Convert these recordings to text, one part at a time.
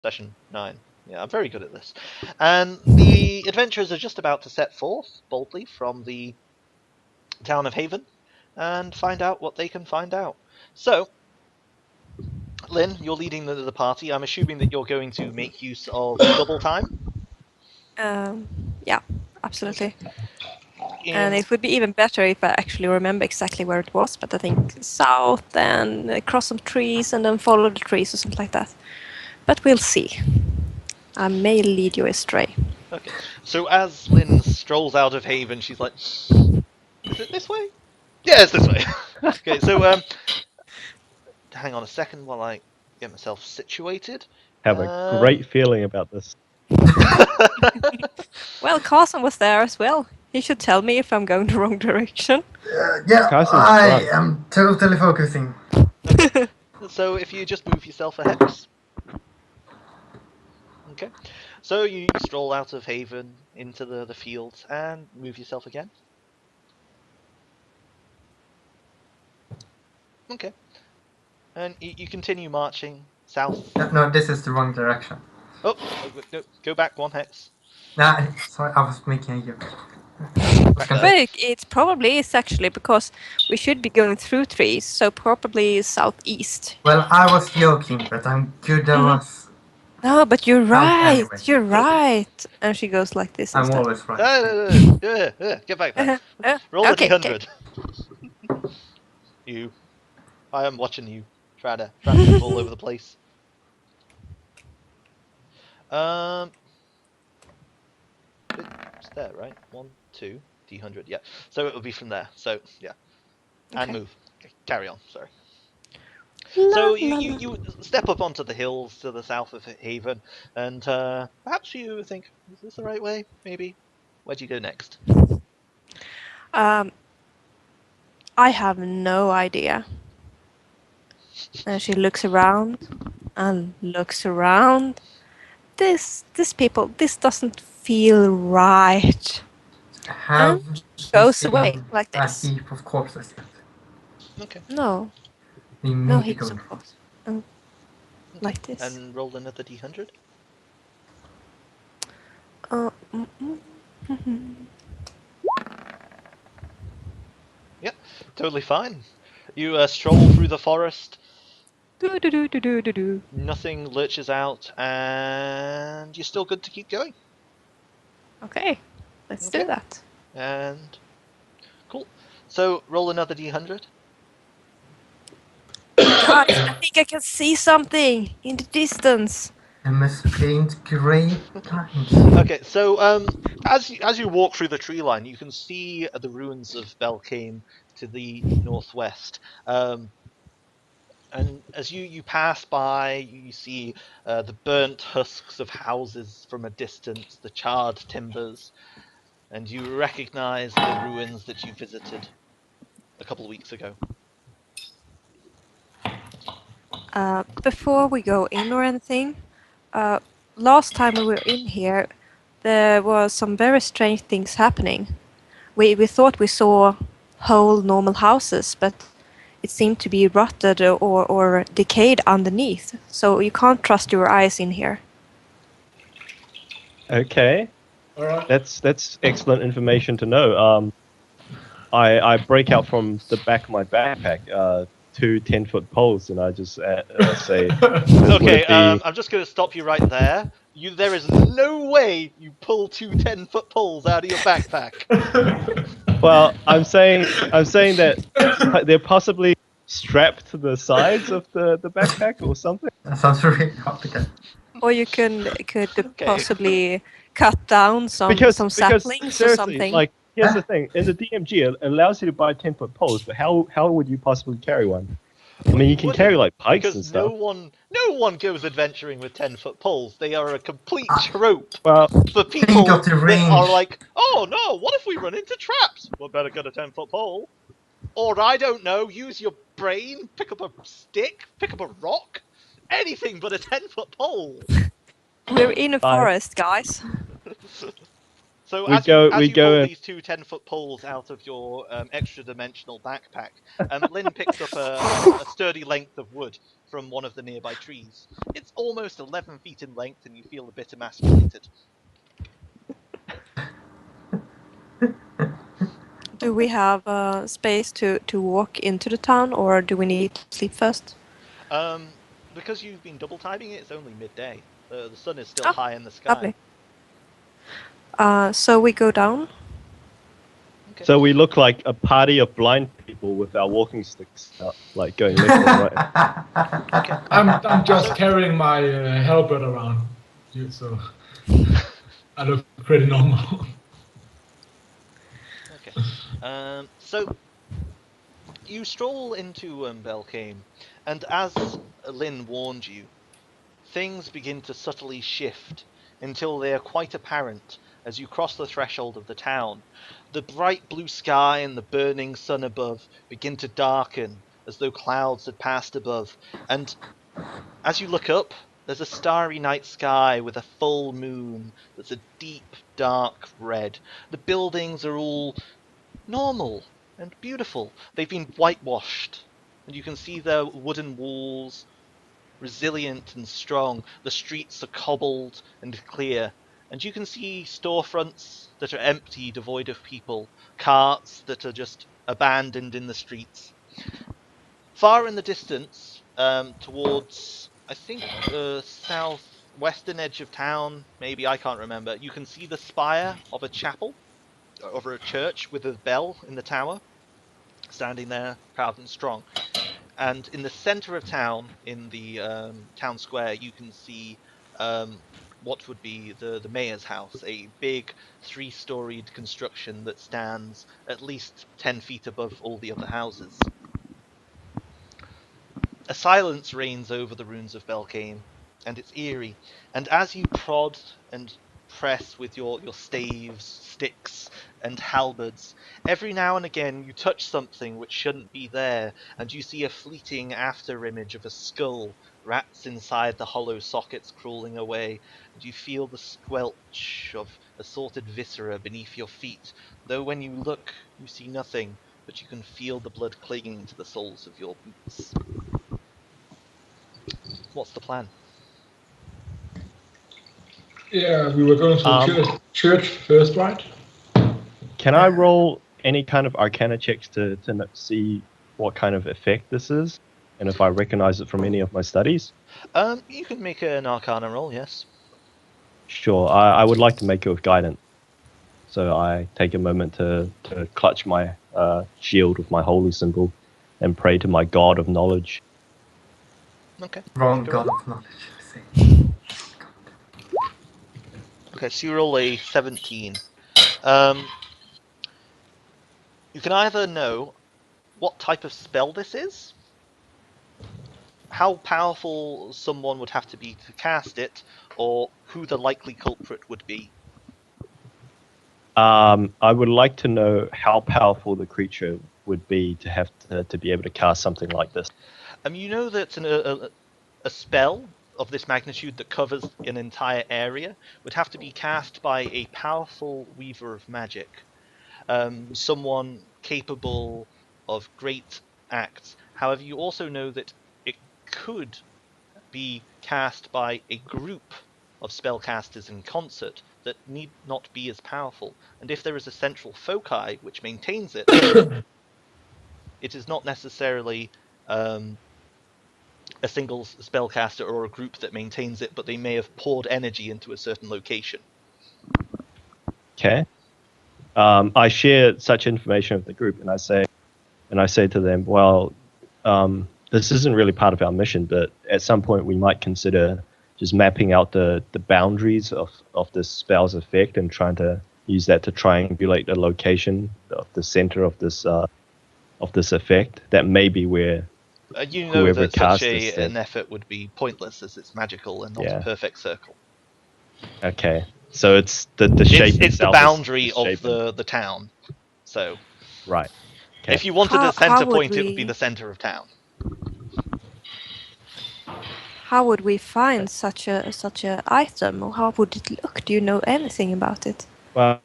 Session 9. Yeah, I'm very good at this. And the adventurers are just about to set forth boldly from the town of Haven and find out what they can find out. So, Lynn, you're leading the party. I'm assuming that you're going to make use of double time. Yeah, absolutely. In And it would be even better if I actually remember exactly where it was, but I think south and cross some trees and then follow the trees or something like that. But we'll see. I may lead you astray. Okay. So as Lynn strolls out of Haven, she's like, "Is it this way? Yeah, it's this way." Okay. So hang on a second while I get myself situated. Have a great feeling about this. Well, Carson was there as well. He should tell me if I'm going the wrong direction. Yeah, Carson's I drunk. am totally focusing. So if you just move yourself a hex. Okay. So you stroll out of Haven into the fields and move yourself again. Okay. And you continue marching south. No, this is the wrong direction. Oh, no, go back one hex. Nah, sorry, I was making a joke. Back But there. it probably is actually because we should be going through trees, so probably southeast. Well, I was joking, but I'm good at us. No, but you're right. anyway. You're right. And she goes like this I'm instead. always right. Get back there. Roll Okay, a d100. I am watching you. Trying to move all over the place. It's there, right? 1, 2, d100. Yeah. So it will be from there. So yeah. And Okay. move. Okay, carry on. Sorry. La, So la, you step up onto the hills to the south of Haven, and perhaps you think, is this the right way? Maybe. Where do you go next? I have no idea. And she looks around and looks around. This doesn't feel right. Have Goes you away seen like a this. heap of corpses yet? Okay. No, We no may be heaps going. of course. Like this. And roll another d100. Mm, mm, mhm. Yep, totally fine. You stroll through the forest. Do do do do do do do. Nothing lurches out, and you're still good to keep going. Okay, let's Okay. do that. And cool. So roll another d100. Guys, I think I can see something in the distance. I must paint great times. Okay, so as you walk through the tree line, you can see the ruins of Belkane to the northwest. And as you pass by, you see the burnt husks of houses from a distance, the charred timbers, and you recognize the ruins that you visited a couple of weeks ago. Before we go in or anything, last time we were in here, there was some very strange things happening. We thought we saw whole normal houses, but it seemed to be rotted or decayed underneath. So you can't trust your eyes in here. Okay, All right. that's excellent information to know. I break out from the back of my backpack 2 10-foot poles, and I just say, would Okay, it be- I'm just going to stop you right there. There is no way you pull 2 10-foot poles out of your backpack. Well, I'm saying that they're possibly strapped to the sides of the backpack or something. That sounds really complicated. Or you could possibly cut down some saplings or seriously, something. like, here's the thing: in the DMG, it allows you to buy 10-foot poles, but how would you possibly carry one? I mean, you can carry like pikes and Because stuff. no one goes adventuring with 10-foot poles. They are a complete trope Well, for people got the that range. are like, oh no, what if we run into traps? Well, better get a 10-foot pole. Or I don't know, use your brain, pick up a stick, pick up a rock, anything but a 10-foot pole. We're in a Bye. forest, guys. So We as go- you, as we you go pull in- these two 10-foot poles out of your extra-dimensional backpack, Lynn picks up a sturdy length of wood from one of the nearby trees. It's almost 11 feet in length, and you feel a bit emasculated. Do we have space to walk into the town, or do we need to sleep first? Because you've been double timing it, it's only midday. The sun is still Oh, high in the sky. Lovely. So we go down. Okay. So we look like a party of blind people with our walking sticks out, like going left and right. I'm just carrying my halberd around, so I look pretty normal. Okay. So you stroll into Belcane, and as Lynn warned you, things begin to subtly shift until they are quite apparent as you cross the threshold of the town. The bright blue sky and the burning sun above begin to darken as though clouds had passed above, and as you look up, there's a starry night sky with a full moon that's a deep, dark red. The buildings are all normal and beautiful. They've been whitewashed, and you can see their wooden walls, resilient and strong. The streets are cobbled and clear, and you can see storefronts that are empty, devoid of people, carts that are just abandoned in the streets. Far in the distance, towards, I think, the southwestern edge of town, maybe, I can't remember, you can see the spire of a chapel, over a church with a bell in the tower, standing there proud and strong. And in the center of town, in the town square, you can see what would be the mayor's house, a big 3-storied construction that stands at least 10 feet above all the other houses. A silence reigns over the ruins of Belcane, and it's eerie. And as you prod and press with your staves, sticks, and halberds, every now and again you touch something which shouldn't be there, and you see a fleeting after-image of a skull, rats inside the hollow sockets crawling away, and you feel the squelch of assorted viscera beneath your feet, though when you look, you see nothing, but you can feel the blood clinging to the soles of your boots. What's the plan? Yeah, we were going to the church first, right? Can I roll any kind of Arcana checks to see what kind of effect this is, and if I recognize it from any of my studies? You can make an Arcana roll, yes. Sure. I would like to make it with guidance. So I take a moment to clutch my shield with my holy symbol and pray to my god of knowledge. Okay. Wrong Go god on. of knowledge, I say. Okay, so you roll a 17. You can either know what type of spell this is, how powerful someone would have to be to cast it, or who the likely culprit would be. I would like to know how powerful the creature would be to have to be able to cast something like this. You know that a spell of this magnitude that covers an entire area would have to be cast by a powerful weaver of magic. Someone capable of great acts. However, you also know that it could be cast by a group of spellcasters in concert that need not be as powerful. And if there is a central foci which maintains it, it is not necessarily a single spellcaster or a group that maintains it, but they may have poured energy into a certain location. Okay. I share such information with the group, and I say to them, well, this isn't really part of our mission, but at some point we might consider just mapping out the boundaries of this spell's effect and trying to use that to triangulate the location of the center of this effect. That may be where You know whoever that such cast this an effort would be pointless, as it's magical and not Yeah. a perfect circle. Okay, so it's the shape. It's the itself is boundary of shape and- the town. So right. Okay. if you wanted a How center would point, it would be we- the center of town. How would we find such a item, or how would it look? Do you know anything about it? Well,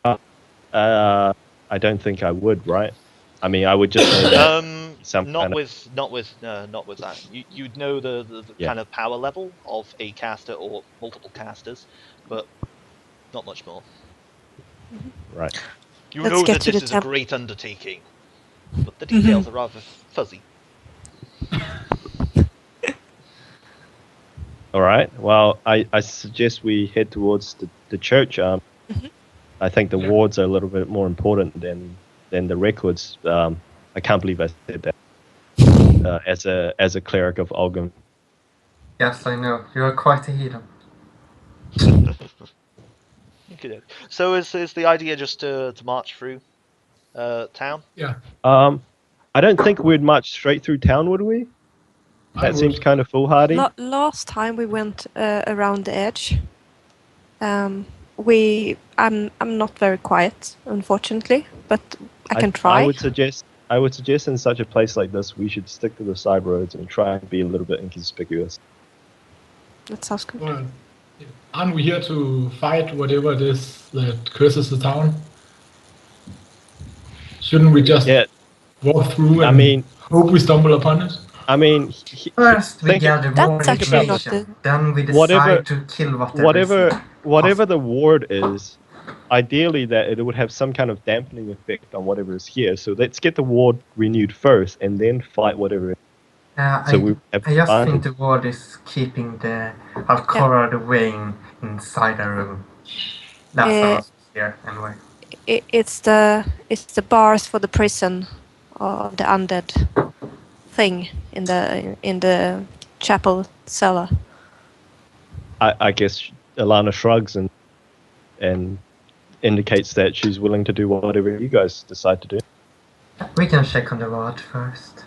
I don't think I would, right? I mean, I would just know that some Not kind of with that. You'd know the Yeah. kind of power level of a caster or multiple casters, but not much more. right. You Let's know get that to this the is a temp. great undertaking, but the details are rather fuzzy. All right. Well, I suggest we head towards the church. I think the Yeah. wards are a little bit more important than the records. I can't believe I said that. As a cleric of Olgum. Yes, I know. You are quite a heathen. Okay. So is the idea just to march through town? Yeah, I don't think we'd march straight through town, would we? I That seems would. kind of foolhardy. Last time we went around the edge. I'm not very quiet, unfortunately, but I can try. I would suggest in such a place like this, we should stick to the side roads and try and be a little bit inconspicuous. That sounds good. Well, aren't we here to fight whatever it is that curses the town? Shouldn't we just Yeah, walk through I and mean- hope we stumble upon it? I mean, First, we think- gather That's more actually not information. Then we decide Whatever- to kill whatever. is whatever the ward is, ideally that it would have some kind of dampening effect on whatever is here. So let's get the ward renewed first, and then fight whatever. So we have I just advantage. think the ward is keeping the Alcora the Wayne inside a room. That's Eh, what I was here anyway. It's the bars for the prison of the undead thing in the chapel cellar. I guess Alana shrugs and indicates that she's willing to do whatever you guys decide to do. We can check on the ward first.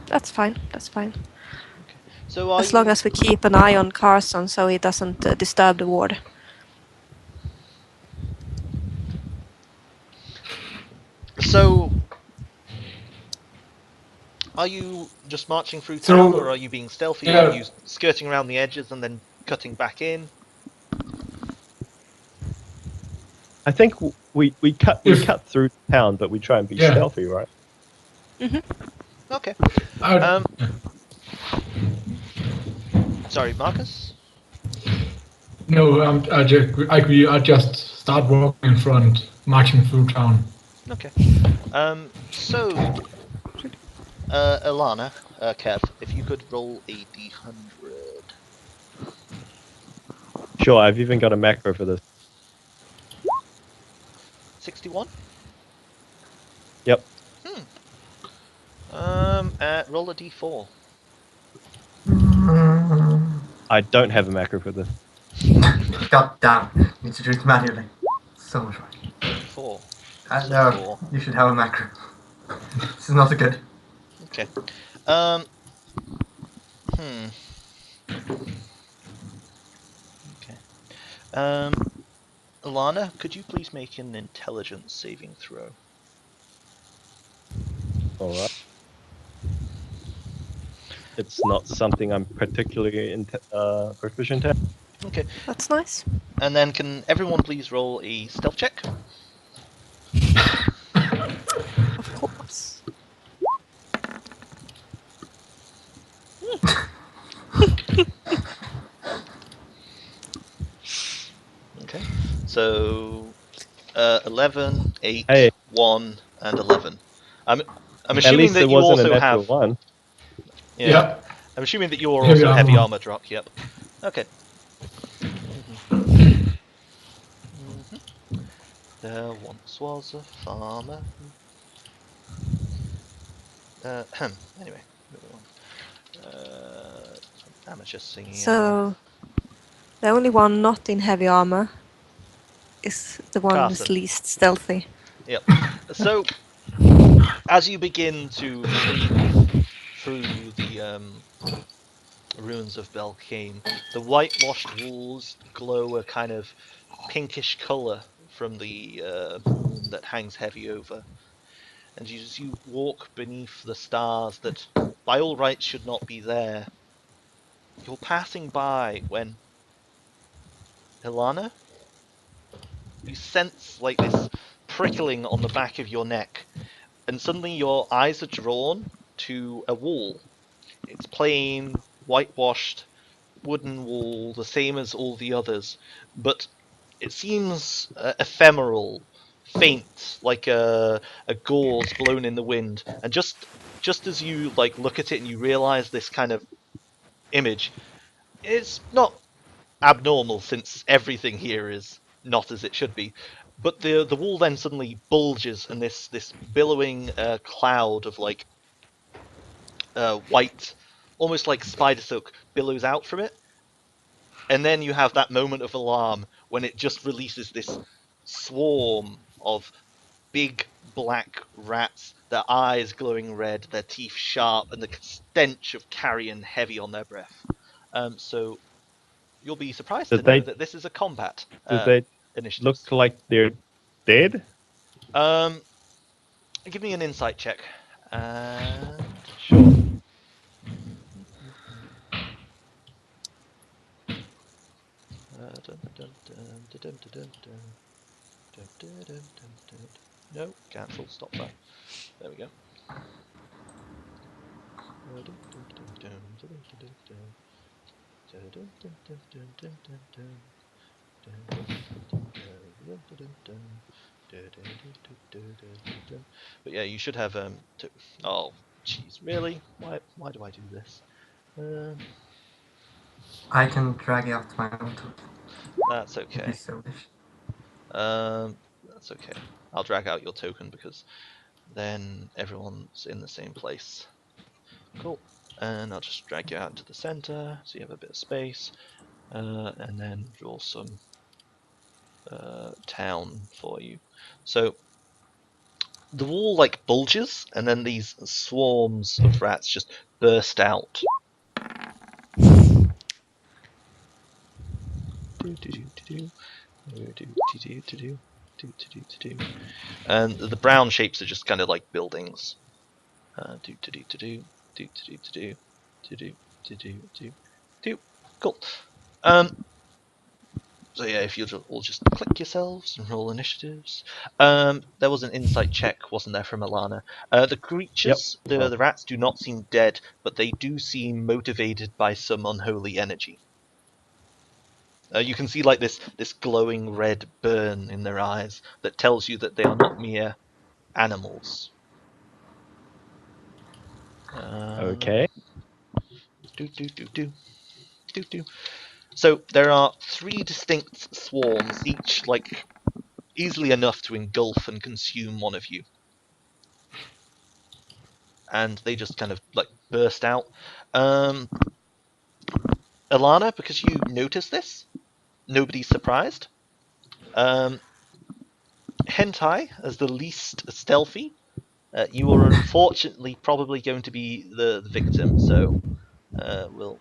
That's fine. That's fine. So are As long you- as we keep an eye on Carson so he doesn't disturb the ward. So, are you just marching through So- town, or are you being stealthy? Yeah. Are you skirting around the edges and then cutting back in? I think we cut through town, but we try and be Yeah. stealthy, right? Okay. I, Um, Sorry, Marcus? no, I agree. I just start walking in front, marching through town. Okay. So, Alana, Kev, if you could roll a d100. Sure, I've even got a macro for this. 61? Yep. Roll a d4. I don't have a macro for this. God damn. Need to do it manually. So much work. 4. No, Four. you should have a macro. This is not good. Okay. Okay. Alana, could you please make an intelligence saving throw? All right. It's not something I'm particularly proficient at. Okay. That's nice. And then can everyone please roll a stealth check? Of course. Okay. So 11, 8, Hey. 1, and 11. I'm At assuming least that it you wasn't a also natural have one. yeah. Yeah. I'm assuming that you're Heavy also heavy armor. armor drop. Yep. Okay. Mhm. There once was a farmer. Anyway, moving on. Amateur singing. So the only one not in heavy armor is the one who's Carson. least stealthy. Yep. So, as you begin to creep through the ruins of Belkane, the whitewashed walls glow a kind of pinkish colour from the moon that hangs heavy over. And as you walk beneath the stars that, by all rights, should not be there, you're passing by when... Ilana? you sense like this prickling on the back of your neck, and suddenly your eyes are drawn to a wall. It's plain, whitewashed, wooden wall, the same as all the others, but it seems ephemeral, faint, like a gauze blown in the wind. And just as you like look at it and you realize this kind of image, it's not abnormal since everything here is not as it should be. But the wall then suddenly bulges, and this billowing cloud of like white, almost like spider silk, billows out from it. And then you have that moment of alarm when it just releases this swarm of big black rats, their eyes glowing red, their teeth sharp, and the stench of carrion heavy on their breath. So you'll be surprised to know that this is a combat Do they initiative. look like they're dead? Give me an insight check. Sure. No, cancel, stop that. There we go. But yeah, you should have oh, jeez, really? Why do I do this? I can drag out my own token. That's If you okay. so wish. That's okay. I'll drag out your token because then everyone's in the same place. Cool. And I'll just drag you out into the center so you have a bit of space. And then draw some town for you. So the wall like bulges, and then these swarms of rats just burst out. And the brown shapes are just kind of like buildings. Cool. So yeah, if you'll all just click yourselves and roll initiatives. There was an insight check, wasn't there, from Alana? The creatures, the rats, do not seem dead, but they do seem motivated by some unholy energy. You can see like this glowing red burn in their eyes that tells you that they are not mere animals. Okay. So there are 3 distinct swarms, each like easily enough to engulf and consume one of you. And they just kind of like burst out. Alana, because you noticed this, nobody's surprised. Hentai, as the least stealthy, you are unfortunately probably going to be the victim, so we'll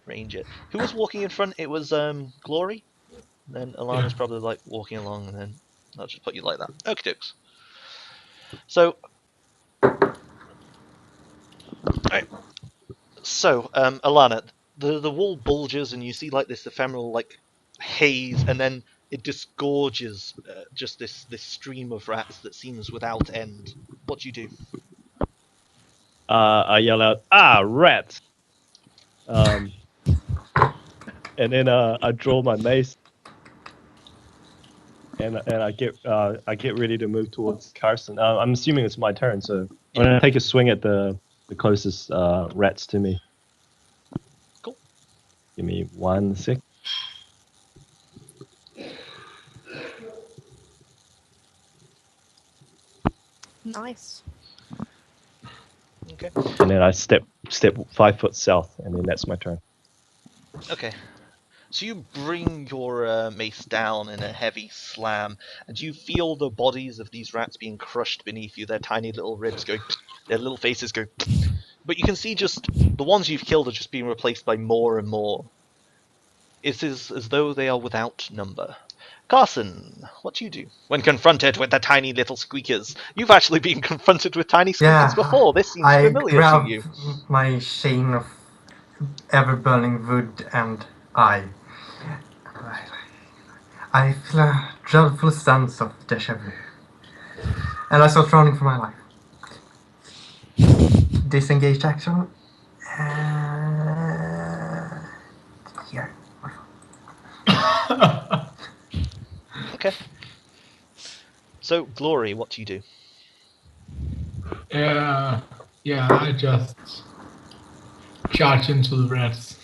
range it. Who was walking in front? It was Glory. And then Alana's probably like walking along, and then I'll just put you like that. Okie dokes. So, alright. So, Alana, the wall bulges, and you see like this ephemeral like haze, and then it disgorges just this stream of rats that seems without end. What do you do? I yell out, rats! And then I draw my mace, and I get ready to move towards Carson. I'm assuming it's my turn, so I'm gonna take a swing at the closest rats to me. Cool. Give me 1 sec. Nice. Okay. And then I step 5 foot south, and then that's my turn. Okay. So you bring your mace down in a heavy slam, and you feel the bodies of these rats being crushed beneath you, their tiny little ribs going, their little faces go. But you can see just the ones you've killed are just being replaced by more and more. It is as though they are without number. Carson, what do you do when confronted with the tiny little squeakers? You've actually been confronted with tiny squeakers before. This seems familiar to you. I grab my chain of ever-burning wood and I feel a dreadful sense of deja vu. And I start running for my life. Disengaged action. Here. Okay. So, Glory, what do you do? Yeah, I just charge into the rats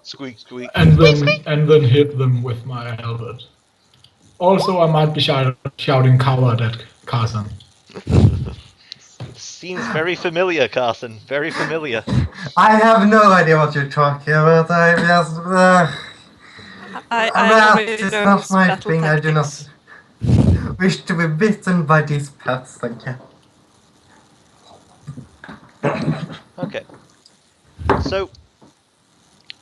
Squeak, squeak. and then hit them with my helmet. Also, I might be shouting coward at Carson. Seems very familiar, Carson. Very familiar. I have no idea what you're talking about. I just. I Rats already is know not his my battle thing. I do tactics. not wish to be bitten by these pets. Thank you. Okay. So,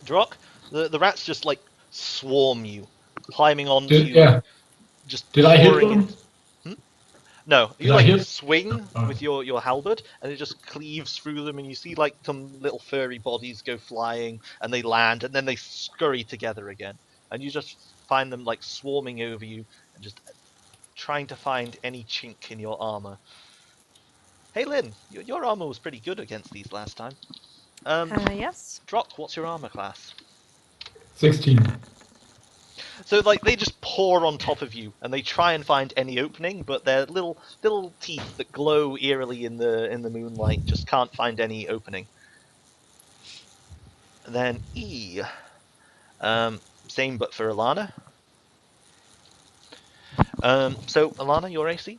Drock, the rats just like swarm you, climbing onto you, just Did I hit pouring them? in. No, Did you I like hit? swing Oh. with your halberd, and it just cleaves through them, and you see like some little furry bodies go flying, and they land, and then they scurry together again, and you just find them like swarming over you, and just trying to find any chink in your armor. Hey Lynn, your armor was pretty good against these last time. Yes. Drock, what's your armor class? 16. So like they just pour on top of you, and they try and find any opening, but their little teeth that glow eerily in the moonlight just can't find any opening. And then E, same but for Alana. So Alana, your AC.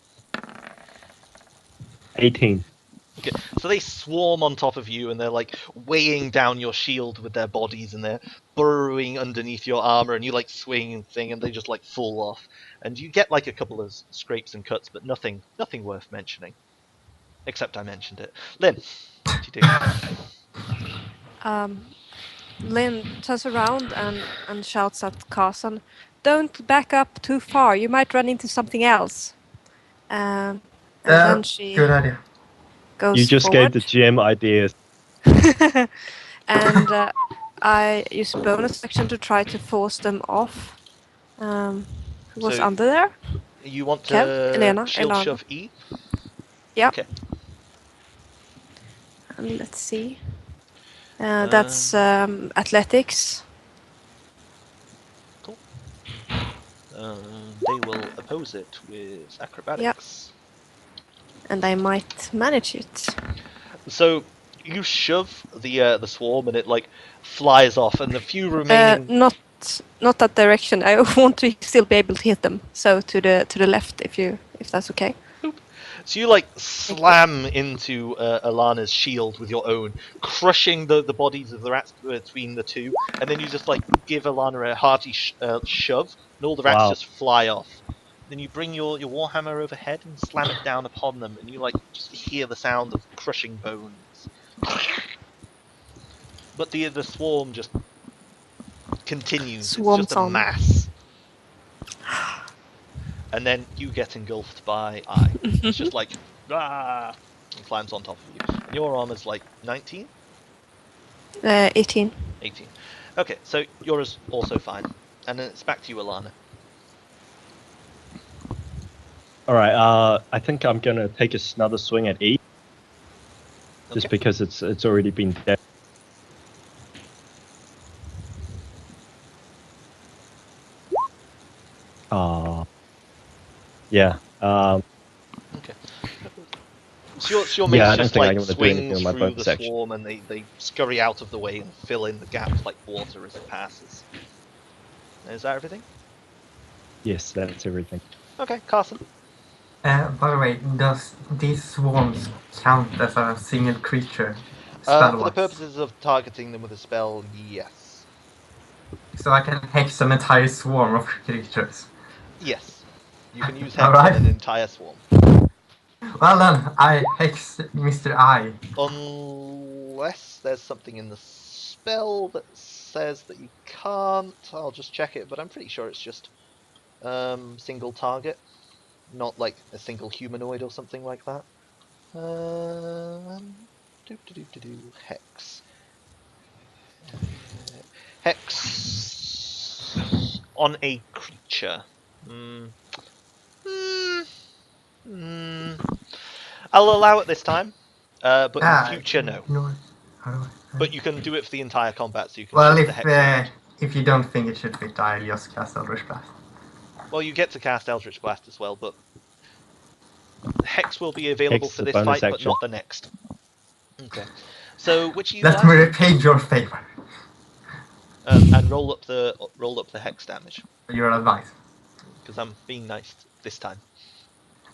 18. Okay. So they swarm on top of you, and they're like weighing down your shield with their bodies, and they're burrowing underneath your armor, and you like swing and thing, and they just like fall off, and you get like a couple of scrapes and cuts, but nothing worth mentioning. Except I mentioned it. Lynn, what do you do? Lynn turns around and shouts at Carson, "Don't back up too far. You might run into something else." And then she Good idea. goes You just forward. gave the GM ideas. And I use bonus action to try to force them off. Who was So- under there? You want to Kev? Elena? shield Elana. shove E? Yeah. Okay. And let's see. That's athletics. They will oppose it with acrobatics. And I might manage it. So you shove the swarm, and it like flies off, and the few remaining. Not that direction. I want to still be able to hit them. So to the left, if that's okay. So you like slam into Alana's shield with your own, crushing the bodies of the rats between the two, and then you just like give Alana a hearty shove, and all the rats Wow. just fly off. Then you bring your warhammer overhead and slam it down upon them, and you like just hear the sound of crushing bones. But the swarm just continues. Swarms it's just a on. mass. And then you get engulfed by I. It's just like, ah, and climbs on top of you. And your armor's like 19? 18. 18. Okay, so yours also fine. And then it's back to you, Alana. All right. I think I'm gonna take another swing at E, just Okay. because it's already been dead. Yeah. Okay. So your Yeah, I mates don't just think I like wanna do anything swings with my through bonus the section. swarm, and they scurry out of the way and fill in the gaps like water as it passes. Is that everything? Yes, that's everything. Okay, Carson. By the way, does these swarms count as a single creature? For the spell-wise? purposes of targeting them with a spell, yes. So I can hex an entire swarm of creatures. Yes. You can use All hex right. on an entire swarm. Well then, I hex Mr. I. Unless there's something in the spell that says that you can't. I'll just check it, but I'm pretty sure it's just single target, not like a single humanoid or something like that. Hex. Hex on a creature. future. Mm. Mm. Mm. I'll allow it this time, but in future, no. No. How do I? But you can do it for the entire combat, so you can Well, shift the hex around. if you don't think it should fit, I'll just cast Eldritch Blast. Well, you get to cast Eldritch Blast as well, but hex will be available Hex for is a this bonus fight, but action. not the next. Okay. So which are you Let me blasting? repay your favor. And roll up the hex damage, Your advice. because I'm being nice this time.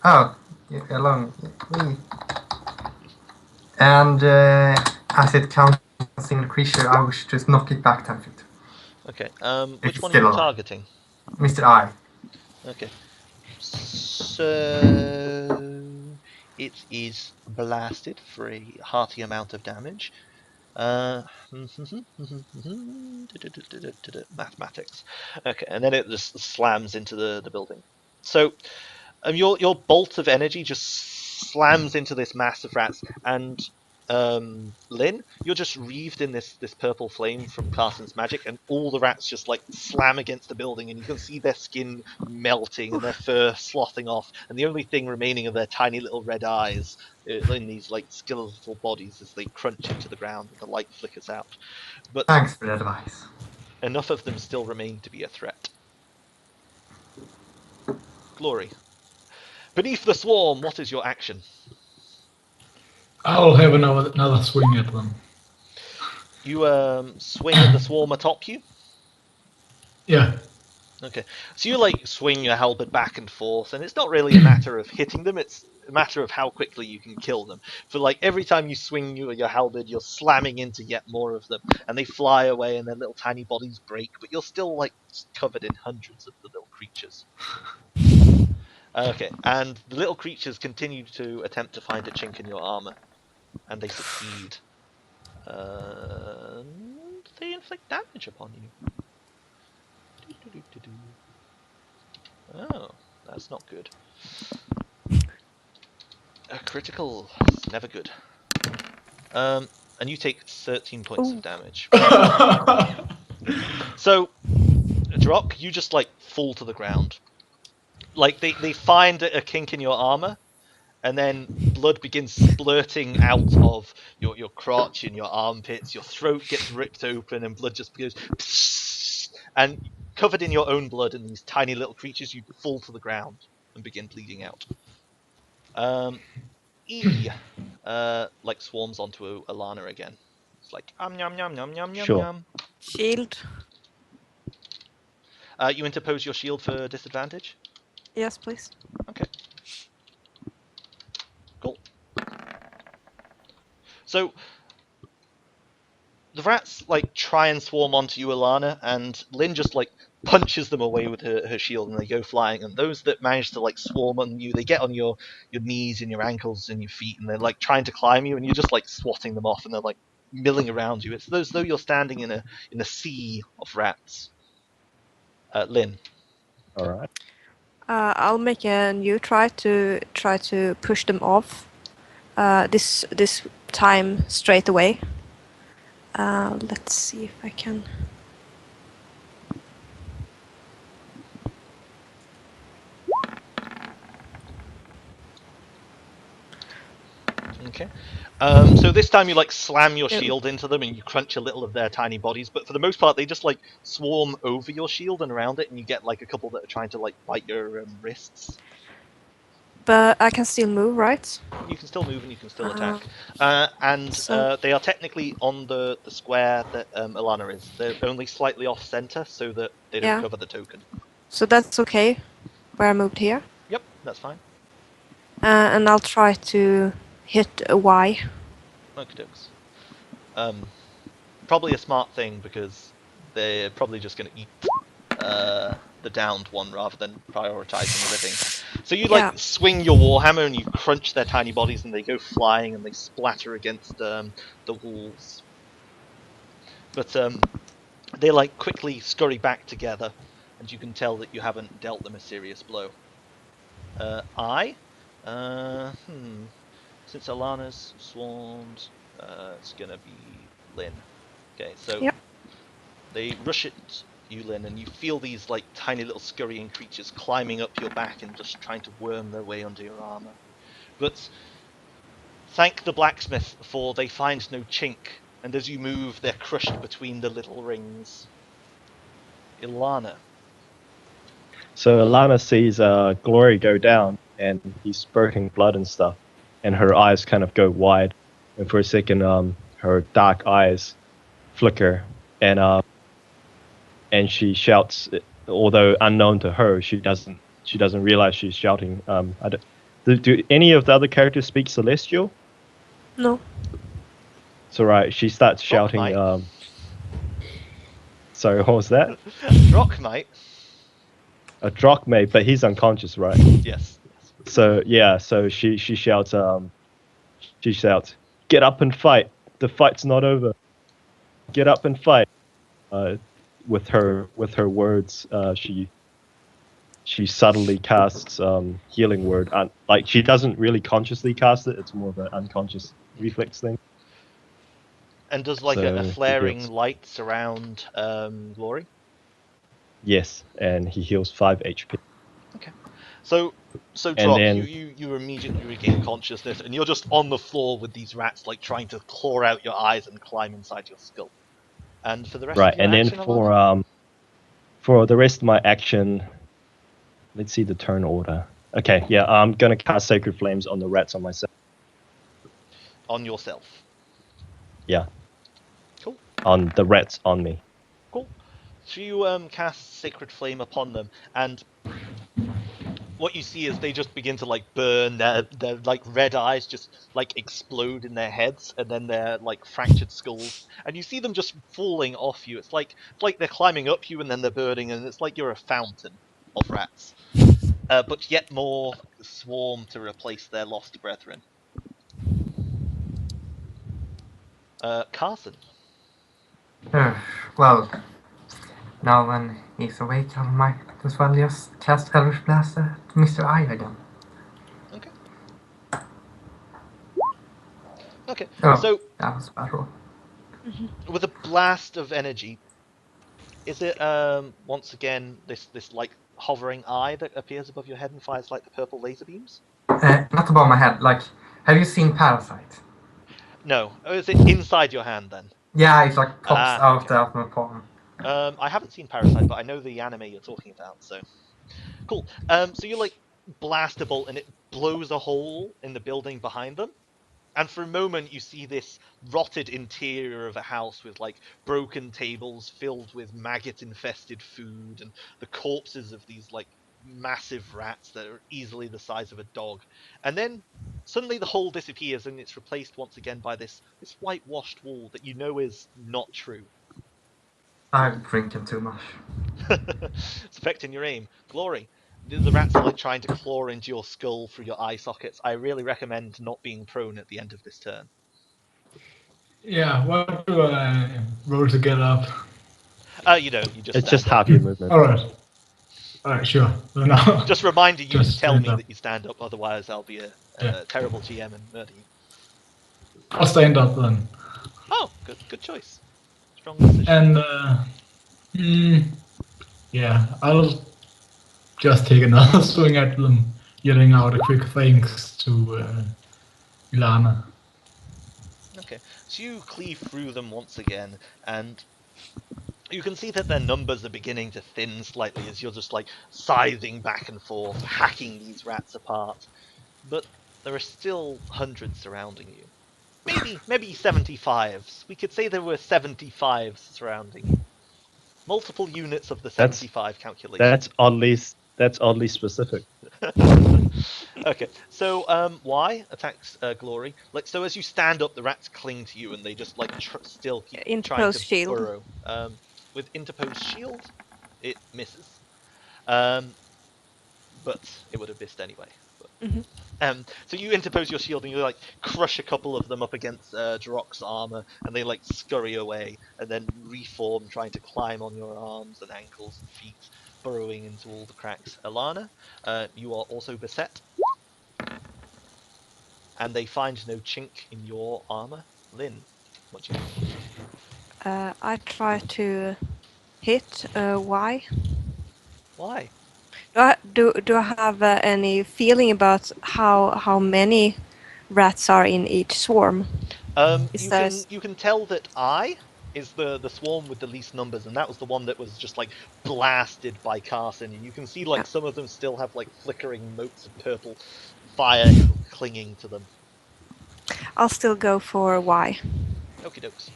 Oh, yeah, along. Yeah. And as it counts in a creature, I wish to knock it back 10 feet. Okay. It's Which one are still you alive. targeting? Mr. I. Okay. So it is blasted for a hearty amount of damage. Mathematics. Okay, and then it just slams into the building. So your bolt of energy just slams into this mass of rats, and Lynn, you're just wreathed in this purple flame from Carson's magic, and all the rats just like slam against the building, and you can see their skin melting and their fur sloughing off, and the only thing remaining of their tiny little red eyes in these like skeletal bodies as they crunch into the ground and the light flickers out. But Thanks for the advice. enough of them still remain to be a threat. Glory. Beneath the swarm, what is your action? I'll have another swing at them. You swing at the swarm atop you? Yeah. Okay. So you like swing your halberd back and forth, and it's not really a matter of hitting them, it's a matter of how quickly you can kill them. For like every time you swing your halberd, you're slamming into yet more of them, and they fly away and their little tiny bodies break, but you're still like covered in hundreds of the little creatures. Okay, and the little creatures continue to attempt to find a chink in your armor, and they succeed. They inflict damage upon you. Oh, that's not good. A critical is never good. And you take 13 points of damage. So, Drock, you just like fall to the ground. Like they find a kink in your armor, and then blood begins splurting out of your crotch and your armpits. Your throat gets ripped open, and blood just goes. Psst, and covered in your own blood and these tiny little creatures, you fall to the ground and begin bleeding out. E like swarms onto Alana again. It's like yum yum yum yum yum Sure. yum. Shield. You interpose your shield for disadvantage. Yes, please. Okay. Cool. So the rats like try and swarm onto you, Alana, and Lynn just like punches them away with her shield, and they go flying. And those that manage to like swarm on you, they get on your knees and your ankles and your feet, and they're like trying to climb you, and you're just like swatting them off, and they're like milling around you. It's as though you're standing in a sea of rats. Lynn. All right. I'll make a new try to push them off. This time straight away. Let's see if I can. Okay. So this time you like slam your shield into them and you crunch a little of their tiny bodies, but for the most part they just like swarm over your shield and around it, and you get like a couple that are trying to like bite your wrists. But I can still move, right? You can still move and you can still attack. So- They are technically on the square that Alana is. They're only slightly off center so that they don't Yeah. cover the token. So that's okay, where I moved here. Yep, that's fine. And I'll try to hit a Y. Okey-dokes. Probably a smart thing because they're probably just going to eat the downed one rather than prioritizing the living. So you like swing your warhammer and you crunch their tiny bodies and they go flying and they splatter against the walls. But they like quickly scurry back together, and you can tell that you haven't dealt them a serious blow. Since Alana's swarmed, it's gonna be Lynn. Okay, so Yep. they rush it Lynn, and you feel these like tiny little scurrying creatures climbing up your back and just trying to worm their way under your armor. But thank the blacksmith, for they find no chink, and as you move, they're crushed between the little rings. Ilana. So Alana sees Glory go down, and he's spurting blood and stuff, and her eyes kind of go wide, and for a second, her dark eyes flicker, and she shouts, although unknown to her, she doesn't realize she's shouting. Do any of the other characters speak Celestial? No. So right, she starts shouting. Rockmite. Sorry, what was that? Rockmite. A Drachmate, but he's unconscious, right? Yes. So yeah, so she shouts, "Get up and fight! The fight's not over. Get up and fight!" With her words, she subtly casts healing word. Like she doesn't really consciously cast it; it's more of an unconscious reflex thing. And does like So a he flaring heals. light surround Glory? Yes, and he heals 5 HP. So And Drock, then- you immediately regain consciousness, and you're just on the floor with these rats, like trying to claw out your eyes and climb inside your skull. And for the rest Right, of your and then action, Alana? for the rest of my action, let's see the turn order. Okay, yeah, I'm gonna cast Sacred Flames on the rats on myself. On yourself. Yeah. Cool. On the rats on me. Cool. So you cast Sacred Flame upon them, and what you see is they just begin to like burn. Their like red eyes just like explode in their heads, and then their like fractured skulls, and you see them just falling off you. It's like they're climbing up you, and then they're burning, and it's like you're a fountain of rats. But yet more swarm to replace their lost brethren. Carson. Well, now when he's awake, I might as well just cast Eldritch Blast at Mr. I again. Okay. Oh, So that was a bad roll. with a blast of energy, is it once again this like hovering eye that appears above your head and fires like the purple laser beams? Not above my head. Like, have you seen Parasite? No. Oh, is it inside your hand then? Yeah, it like pops out okay. of my palm. I haven't seen Parasite, but I know the anime you're talking about, so cool. So you like blast a bolt and it blows a hole in the building behind them. And for a moment you see this rotted interior of a house with like broken tables filled with maggot infested food and the corpses of these like massive rats that are easily the size of a dog. And then suddenly the hole disappears and it's replaced once again by this whitewashed wall that you know is not true. I'm drinking too much. It's affecting your aim. Glory. The rats are like trying to claw into your skull through your eye sockets. I really recommend not being prone at the end of this turn. Yeah, what do I roll to get up? You don't. You just. It's stand just up. half your movement. Alright, sure. No. Just reminder you Just to tell stand me up. that you stand up, otherwise I'll be a Yeah. terrible GM and murder you. I'll stand up then. Oh, good choice. Strong decision. And, yeah, I'll just take another swing at them, yelling out a quick thanks to Ilana. Okay, so you cleave through them once again, and you can see that their numbers are beginning to thin slightly as you're just like scything back and forth, hacking these rats apart. But there are still hundreds surrounding you. Maybe 75s. We could say there were 75s surrounding you. Multiple units of the 75 calculation. That's oddly specific. Okay, so Y attacks Glory. Like, so as you stand up, the rats cling to you, and they just like still keep trying Interpose to shield. burrow. With interposed shield, it misses. But it would have missed anyway. But, so you interpose your shield, and you like crush a couple of them up against Drock's armor, and they like scurry away, and then reform, trying to climb on your arms and ankles and feet, burrowing into all the cracks. Ilana, you are also beset. And they find no chink in your armor. Lynn, what do you do? I try to hit Y? Why? Do I have any feeling about how many rats are in each swarm? Is You there can tell that I is the swarm with the least numbers, and that was the one that was just like blasted by Carson. And you can see like Yeah. some of them still have like flickering motes of purple fire clinging to them. I'll still go for Y. Okie dokes.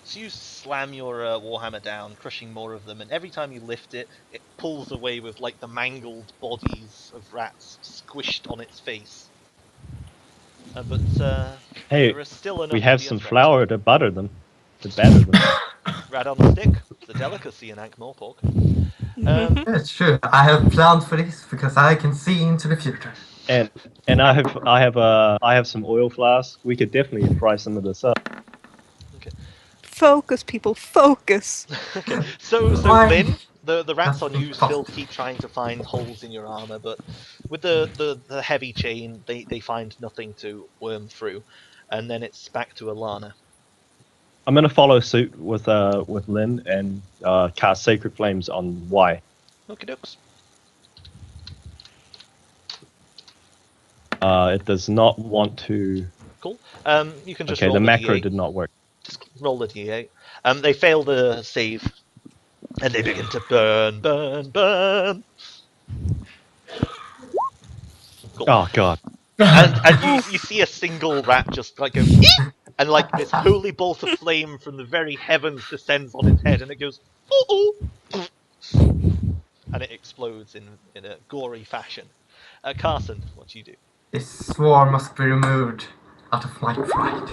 So you slam your warhammer down, crushing more of them, and every time you lift it, it pulls away with like the mangled bodies of rats squished on its face. But Hey, there is still enough we to have be a some threat. flour to butter them, to batter them. Rat on a stick, the delicacy in Ankh-Morpork. It's true. I have planned for this because I can see into the future. And I have some oil flasks. We could definitely fry some of this up. Focus, people, focus. Okay, so Why? Lynn, the rats That's on you still impossible. keep trying to find holes in your armor, but with the heavy chain, they find nothing to worm through, and then it's back to Alana. I'm gonna follow suit with Lynn and cast Sacred Flames on Y. Okie dokes. It does not want to. Cool. You can just Okay, roll the the macro D8. did not work. Just roll the D8. They fail the save, and they begin to burn, burn, burn. Cool. Oh god. And you see a single rat just like go, "Eek!" and like this holy bolt of flame from the very heavens descends on its head, and it goes, "Ooh, ooh," and it explodes in a gory fashion. Carson, what do you do? This swarm must be removed out of my pride.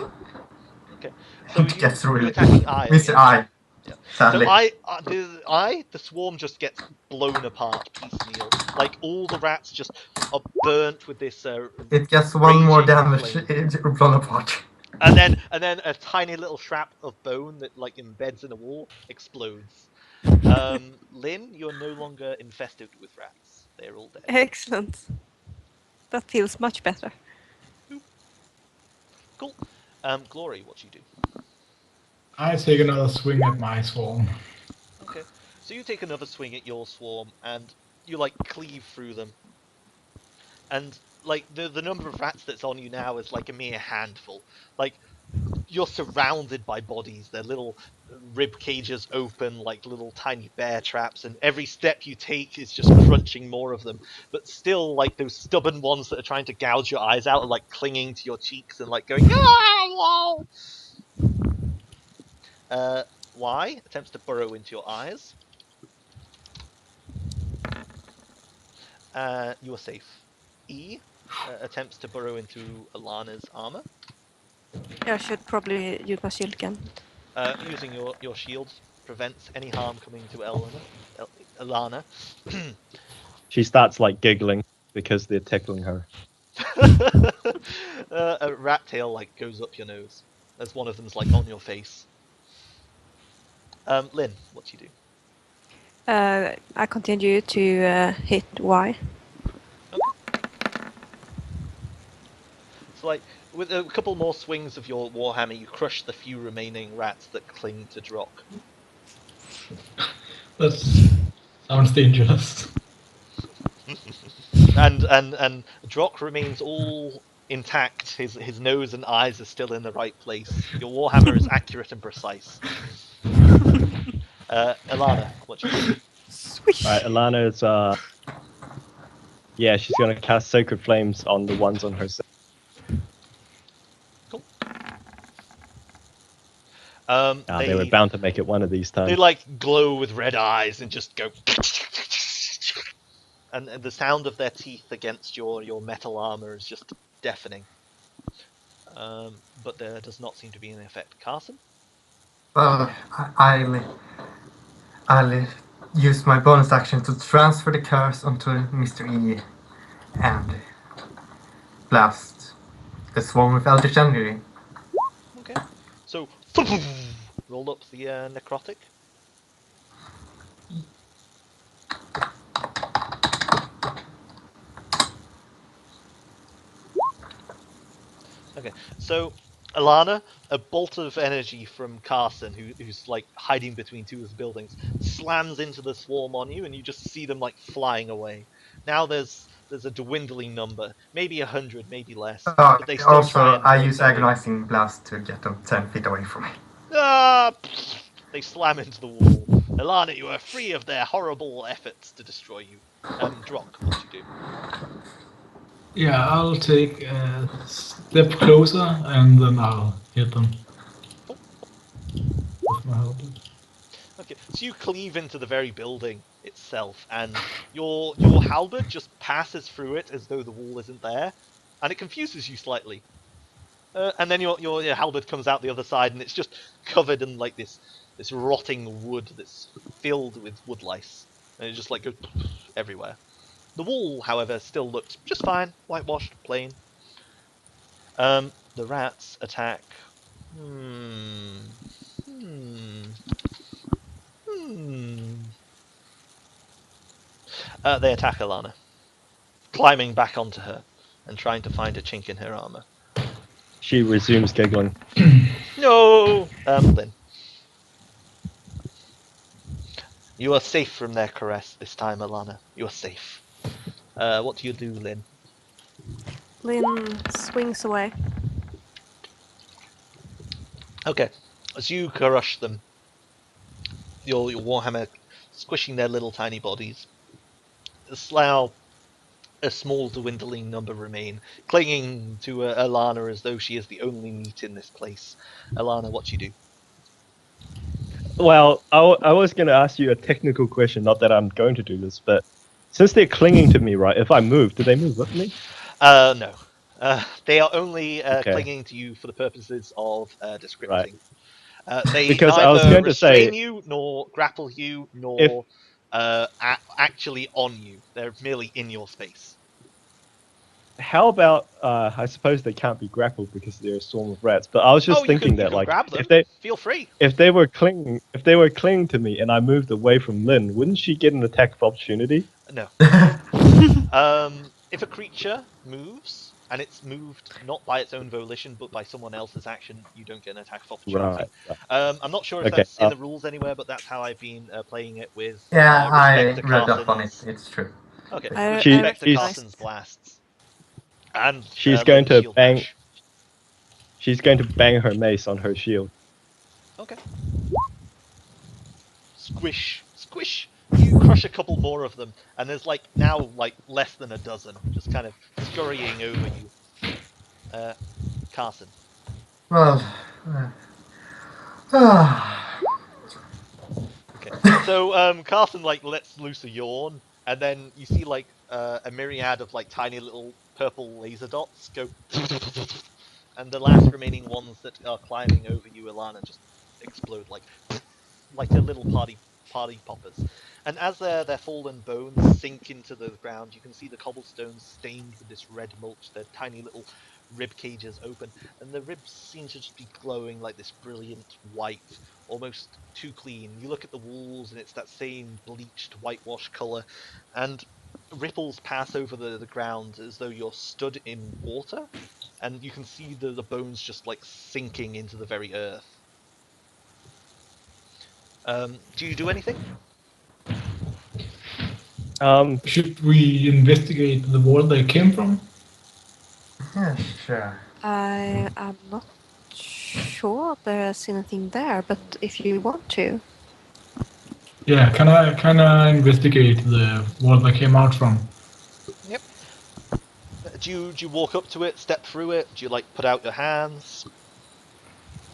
Okay, so It gets you really attacking I Mr. again. I. Yeah. Sadly. So the swarm just gets blown apart piecemeal. Like all the rats just are burnt with this. It gets one more raging damage. flame. It's blown apart. And then a tiny little shrap of bone that like embeds in a wall explodes. Lynn, you're no longer infested with rats. They're all dead. Excellent. That feels much better. Cool. Glory, what you do? I take another swing at my swarm. Okay. So you take another swing at your swarm and you like cleave through them. And like the number of rats that's on you now is like a mere handful. Like you're surrounded by bodies. Their little rib cages open like little tiny bear traps, and every step you take is just crunching more of them. But still, like those stubborn ones that are trying to gouge your eyes out are like clinging to your cheeks and like going, "Ah, whoa!" Y attempts to burrow into your eyes. You are safe. E attempts to burrow into Alana's armor. I should probably use my shield again. Using your shield prevents any harm coming to Alana. She starts like giggling because they're tickling her. A rat tail like goes up your nose as one of them's like on your face. Lynn, what do you do? I continue to hit Y. So like with a couple more swings of your warhammer, you crush the few remaining rats that cling to Drock. That sounds dangerous. And Drock remains all intact. His nose and eyes are still in the right place. Your warhammer is accurate and precise. Alana, what do you do? Swish. Right, Alana's yeah, she's gonna cast Sacred Flames on the ones on her side. Cool. They were bound to make it one of these times. They like glow with red eyes and just go, and the sound of their teeth against your metal armor is just deafening. But there does not seem to be any effect. Carson? Well, I'll use my bonus action to transfer the curse onto Mr. E and blast the swarm with Eldritch Energy. Okay. So, roll up the necrotic. Okay, so Alana, a bolt of energy from Carson, who's like hiding between two of the buildings, slams into the swarm on you, and you just see them like flying away. Now there's a dwindling number, maybe 100, maybe less, but they still Also, try and I break use their way. Agonizing Blast to get them 10 feet away from me. Ah! They slam into the wall. Alana, you are free of their horrible efforts to destroy you. Drock, what do you do? Yeah, I'll take a step closer and then I'll hit them. With my halberd. Okay, so you cleave into the very building itself, and your halberd just passes through it as though the wall isn't there, and it confuses you slightly. And then your halberd comes out the other side, and it's just covered in like this rotting wood that's filled with wood lice, and it just like goes everywhere. The wall, however, still looks just fine, whitewashed, plain. The rats attack. They attack Alana, climbing back onto her and trying to find a chink in her armor. She resumes giggling. No! Lynn. You are safe from their caress this time, Alana. You are safe. What do you do, Lynn? Lynn swings away. Okay. As you crush them, your warhammer squishing their little tiny bodies, Slough, a small dwindling number remain, clinging to Alana as though she is the only meat in this place. Alana, what do you do? Well, I was going to ask you a technical question, not that I'm going to do this, but since they're clinging to me, right, if I move, do they move with me? No. They are only Okay. clinging to you for the purposes of descripting. Right. They Because neither I was going to restrain say, you, nor grapple you, nor actually on you. They're merely in your space. how about, I suppose they can't be grappled because they're a swarm of rats, but I was just thinking you that, can like, grab them. Feel free. if they were clinging to me and I moved away from Lynn, wouldn't she get an attack of opportunity? No. If a creature moves, and it's moved not by its own volition, but by someone else's action, you don't get an attack of opportunity. Right. I'm not sure if Okay, that's in the rules anywhere, but that's how I've been playing it with Yeah, I respect to read up on it. Carson's. It's true. Okay, I with respect to recognize- Carson's blasts. And She's going to shield bang. bash. She's going to bang her mace on her shield. Okay. Squish, squish. You crush a couple more of them, and there's like now like less than a dozen, just kind of scurrying over you. Carson. Well, Okay. So Carson like lets loose a yawn, and then you see like a myriad of like tiny little purple laser dots go, and the last remaining ones that are climbing over you, Alana, just explode like a little party poppers. And as their fallen bones sink into the ground, you can see the cobblestones stained with this red mulch. Their tiny little rib cages open, and the ribs seem to just be glowing like this brilliant white, almost too clean. You look at the walls, and it's that same bleached whitewash color, and ripples pass over the ground as though you're stood in water, and you can see the bones just like sinking into the very earth. Do you do anything? Should we investigate the wall they came from? yeah, sure. I am not sure there's anything there, but if you want to. Yeah, can I investigate the wall they came out from? Yep. Do you walk up to it, step through it? Do you like put out your hands?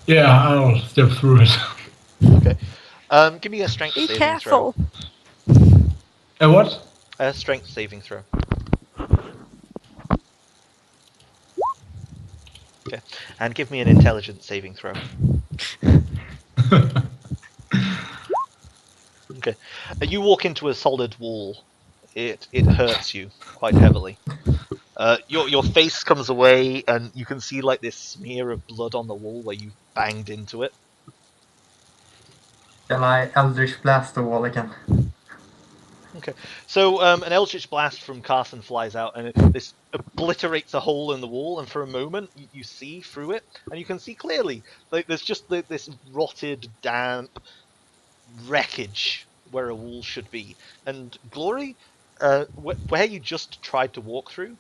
Yeah, I'll step through it. Okay. Give me a strength Be saving careful. A what? throw. A strength saving throw. Okay. And give me an intelligence saving throw. Okay. You walk into a solid wall. It hurts you quite heavily. Your face comes away, and you can see like this smear of blood on the wall where you banged into it. Can I Eldritch Blast the wall again? Okay. So an Eldritch Blast from Carson flies out, and this obliterates a hole in the wall. And for a moment, you see through it, and you can see clearly. Like there's just this rotted, damp wreckage where a wall should be. And Glory, where you just tried to walk through,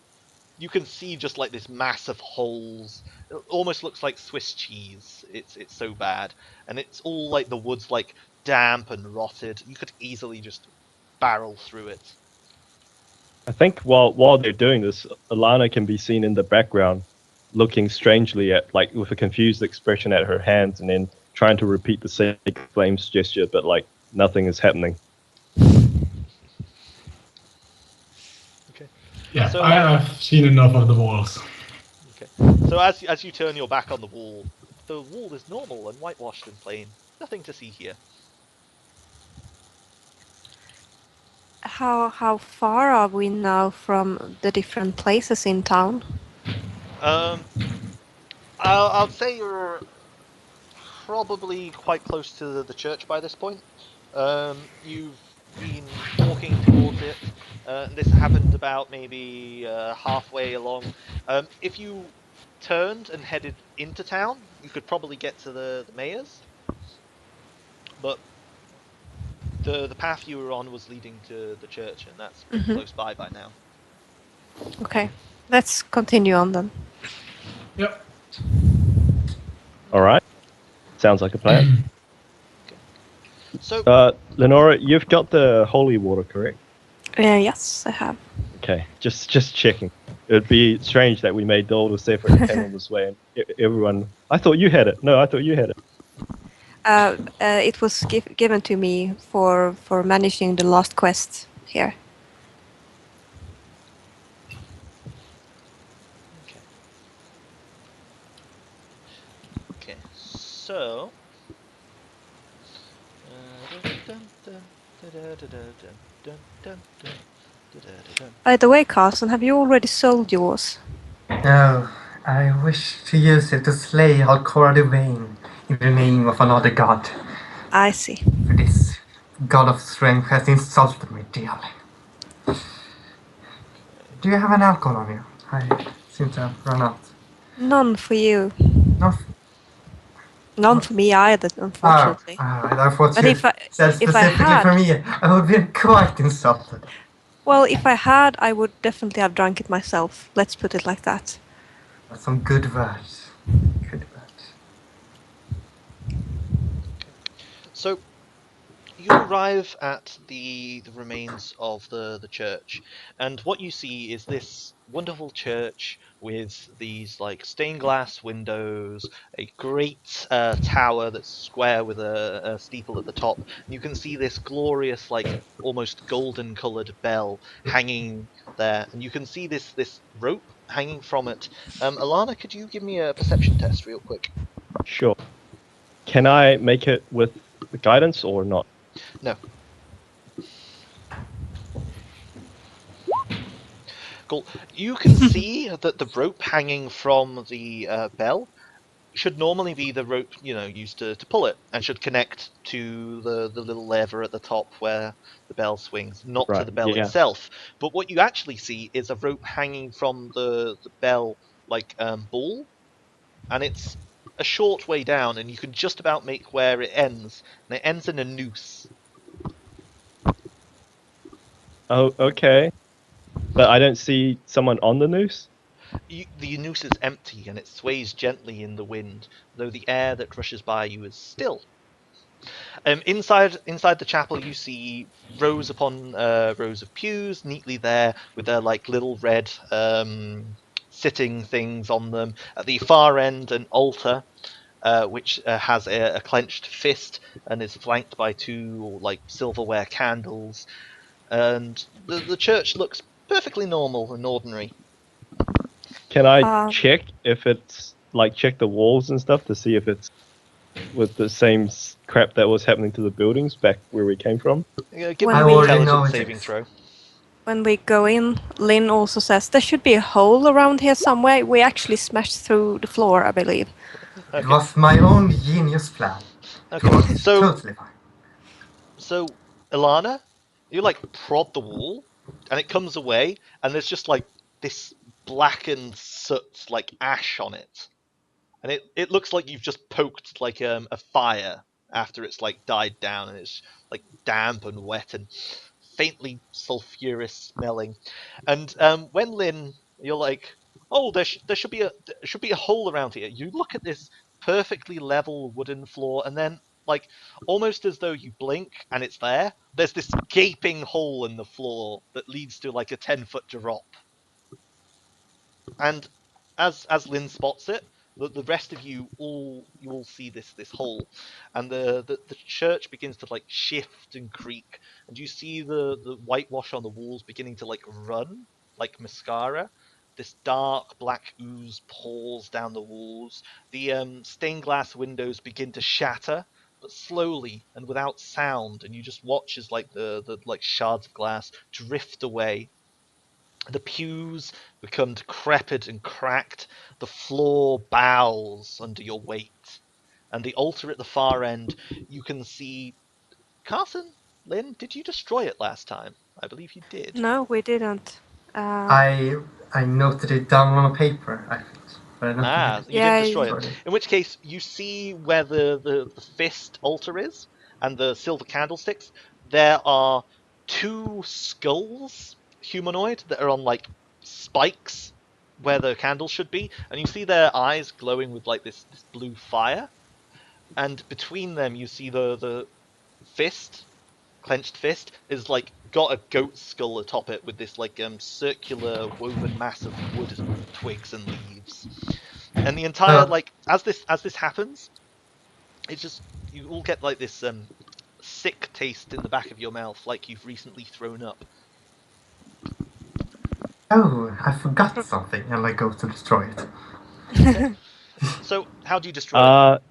you can see just like this mass of holes. It almost looks like Swiss cheese. It's so bad, and it's all like the wood's like damp and rotted. You could easily just barrel through it. I think while they're doing this, Alana can be seen in the background, looking strangely at like with a confused expression at her hands, and then trying to repeat the sacred flames gesture, but like nothing is happening. Okay. Yeah, So- I've seen enough of the walls. Okay. So as you turn your back on the wall is normal and whitewashed and plain. Nothing to see here. How far are we now from the different places in town? I'll say you're probably quite close to the church by this point. You've been walking towards it. This happened about maybe halfway along. If you turned and headed into town, you could probably get to the mayor's. But the path you were on was leading to the church, and that's pretty Mhm. close by now. Okay, let's continue on then. Yep. All right. Sounds like a plan. So Lenora, you've got the holy water, correct? Yes, I have. Okay, just checking. It'd be strange that we made all the separate panel this way, and everyone. I thought you had it. No, I thought you had it. It was given to me for managing the last quest here. okay, so. By the way, Carson, have you already sold yours? No, I wish to use it to slay Alcora the Vain in the name of another god. I see. For this god of strength has insulted me dearly. Do you have an alcohol on you? I seem to have run out. None for you. No. None for me either, unfortunately. I thought But you if I said specifically had- for me. I would be quite insulted. Well, if I had, I would definitely have drunk it myself. Let's put it like that. That's some good words. Good words. So, you arrive at the remains of the church, and what you see is this wonderful church with these like stained glass windows, a great tower that's square with a steeple at the top. You can see this glorious, like almost golden coloured bell hanging there, and you can see this rope hanging from it. Alana, could you give me a perception test real quick? Sure. Can I make it with the guidance or not? No. Cool. You can see that the rope hanging from the bell should normally be the rope, used to pull it, and should connect to the little lever at the top where the bell swings, not to Right, the bell yeah. itself. But what you actually see is a rope hanging from the bell, like ball, and it's a short way down, and you can just about make where it ends, and it ends in a noose. Oh, okay. But I don't see someone on the noose. The noose is empty and it sways gently in the wind, though the air that rushes by you is still. Inside the chapel, you see rows upon rows of pews, neatly there with their like little red sitting things on them. At the far end, an altar, which has a clenched fist and is flanked by two like silverware candles, and the church looks perfectly normal and ordinary. Can I check if it's like check the walls and stuff to see if it's with the same crap that was happening to the buildings back where we came from? Give When me an we- intelligence saving throw. When we go in, Lynn also says there should be a hole around here somewhere. We actually smashed through the floor, I believe. It was my own genius plan. It Okay, was so totally fine. So, Ilana, You like prod the wall, and it comes away, and there's just like this blackened soot, like ash on it, and it looks like you've just poked like a fire after it's like died down, and it's like damp and wet and faintly sulfurous smelling. And when Lynn, you're like, oh, there should be a hole around here. You look at this perfectly level wooden floor, and then like almost as though you blink and it's there. There's this gaping hole in the floor that leads to like a 10-foot drop. And as Lynn spots it, the rest of you all see this hole, and the church begins to like shift and creak, and you see the whitewash on the walls beginning to like run like mascara. This dark black ooze pours down the walls. The stained glass windows begin to shatter, but slowly and without sound, and you just watch as like the like shards of glass drift away. The pews become decrepit and cracked. The floor bows under your weight. And the altar at the far end, you can see... Carson, Lynn, did you destroy it last time? I believe you did. No, we didn't. I noted it down on a paper, I think. But I don't think You Yeah, didn't destroy I- it. In which case, you see where the fist altar is, and the silver candlesticks. There are 2 skulls, humanoid, that are on like spikes where the candles should be, and you see their eyes glowing with like this blue fire. And between them, you see the fist, clenched fist, is like got a goat skull atop it with this like circular woven mass of wood, twigs, and leaves. And the entire like as this happens, it's just you all get like this sick taste in the back of your mouth, like you've recently thrown up. Oh, I forgot something, and I go to destroy it. So how do you destroy it?